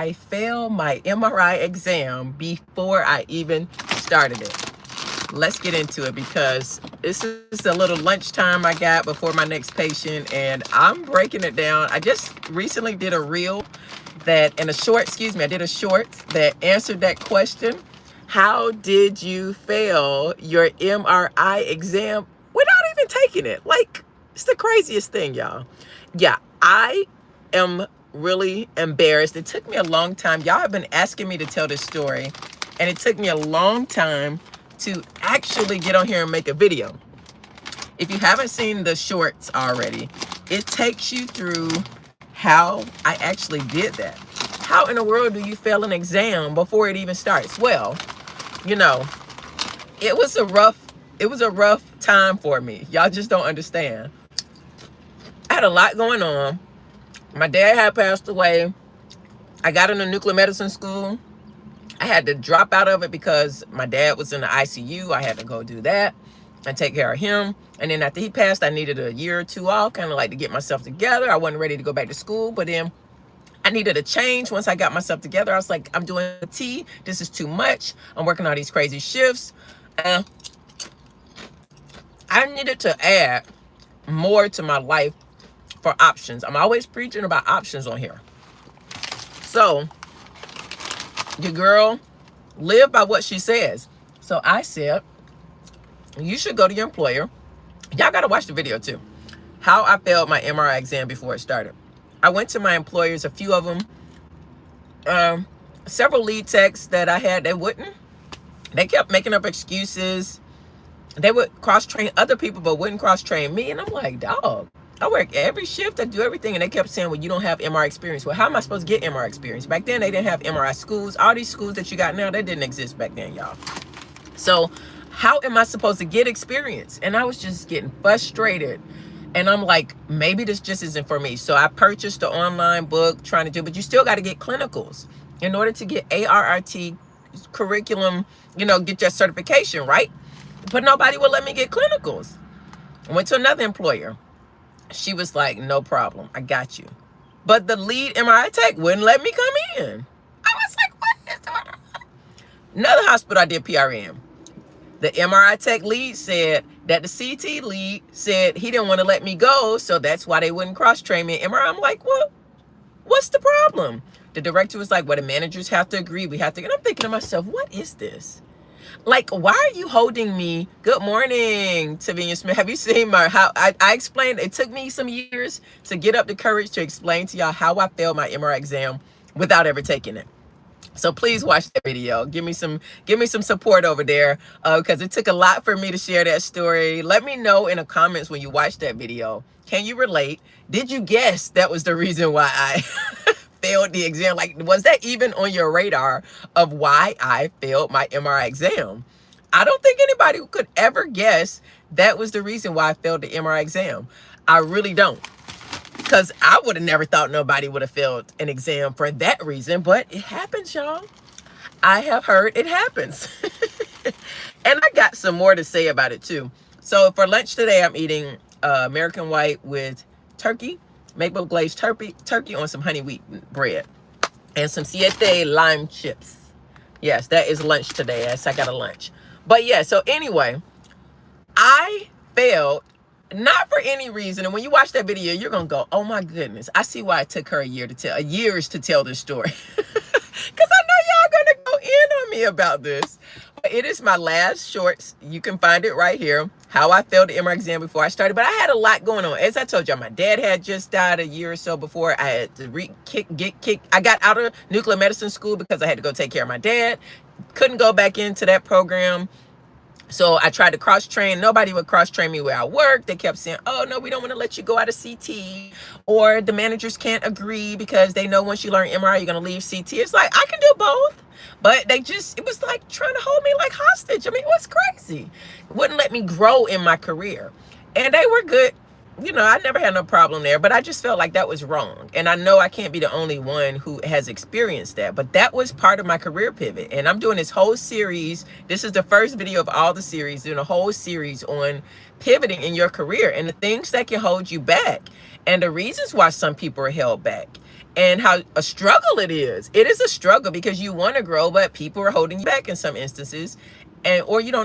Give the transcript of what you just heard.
I failed my MRI exam before I even started it. Let's get into it because this is a little lunchtime I got before my next patient, and I'm breaking it down. I just recently did a reel that, and a short, excuse me, I did a short that answered that question. How did you fail your MRI exam without even taking it? Like, it's the craziest thing, y'all. Yeah, I am really embarrassed. It took me a long time. Y'all have been asking me to tell this story, and it took me a long time to actually get on here and make a video. If you haven't seen the shorts already, it takes you through how I actually did that. How in the world do you fail an exam before it even starts? Well, you know, it was a rough time for me. Y'all just don't understand. I had a lot going on. My dad had passed away. I got into nuclear medicine school. I had to drop out of it because my dad was in the ICU. I had to go do that and take care of him. And then after he passed, I needed a year or two off, kind of like to get myself together. I wasn't ready to go back to school, but then I needed a change. Once I got myself together, I was like, I'm doing T. This is too much. I'm working all these crazy shifts. And I needed to add more to my life for options. I'm always preaching about options on here. So your girl lived by what she says. So I said, you should go to your employer. Y'all got to watch the video too. How I failed my MRI exam before it started. I went to my employers, a few of them, several lead techs that I had, they kept making up excuses. They would cross-train other people, but wouldn't cross-train me. And I'm like, dog, I work every shift, I do everything. And they kept saying, well, you don't have MRI experience. Well, how am I supposed to get MRI experience? Back then, they didn't have MRI schools. All these schools that you got now, they didn't exist back then, y'all. So how am I supposed to get experience? And I was just getting frustrated. And I'm like, maybe this just isn't for me. So I purchased the online book trying to do, but you still got to get clinicals in order to get ARRT curriculum, get your certification, right? But nobody would let me get clinicals. I went to another employer. She was like, no problem, I got you. But the lead MRI tech wouldn't let me come in. I was like, what is going on? Another hospital I did PRN. The MRI tech lead said that the CT lead said he didn't want to let me go, so that's why they wouldn't cross-train me in MRI. I'm like, well, what's the problem? The director was like, well, the managers have to agree. We have to. And I'm thinking to myself, what is this? Like, why are you holding me? Good morning, Tavinia Smith. Have you seen how I explained? It took me some years to get up the courage to explain to y'all how I failed my MRI exam without ever taking it. So please watch that video. Give me some support over there, because it took a lot for me to share that story. Let me know in the comments when you watch that video. Can you relate? Did you guess that was the reason why I failed the exam? Like, was that even on your radar of why I failed my MRI exam? I don't think anybody could ever guess that was the reason why I failed the MRI exam. I really don't. Because I would have never thought nobody would have failed an exam for that reason, but it happens, y'all. I have heard it happens. And I got some more to say about it too. So for lunch today, I'm eating American white with turkey, maple glazed turkey on some honey wheat bread and some siete lime chips. Yes, that is lunch today. Yes, I got a lunch. But yeah, so anyway, I failed. Not for any reason. And when you watch that video, you're going to go, oh my goodness, I see why it took her years to tell this story. Because I know y'all going to go in on me about this. But it is my last shorts. You can find it right here. How I failed the MRI exam before I started. But I had a lot going on. As I told y'all, my dad had just died a year or so before. I had to get kicked. I got out of nuclear medicine school because I had to go take care of my dad. Couldn't go back into that program. So I tried to cross-train. Nobody would cross-train me where I work. They kept saying, oh, no, we don't want to let you go out of CT. Or the managers can't agree because they know once you learn MRI, you're going to leave CT. It's like, I can do both. But it was like trying to hold me like hostage. I mean, it was crazy. It wouldn't let me grow in my career. And they were good. I never had no problem there, but I just felt like that was wrong. And I know I can't be the only one who has experienced that, but that was part of my career pivot. And I'm doing this whole series. This is the first video of all the series, doing a whole series on pivoting in your career and the things that can hold you back and the reasons why some people are held back. and how a struggle it is. It is a struggle because you want to grow, but people are holding you back in some instances, and or you don't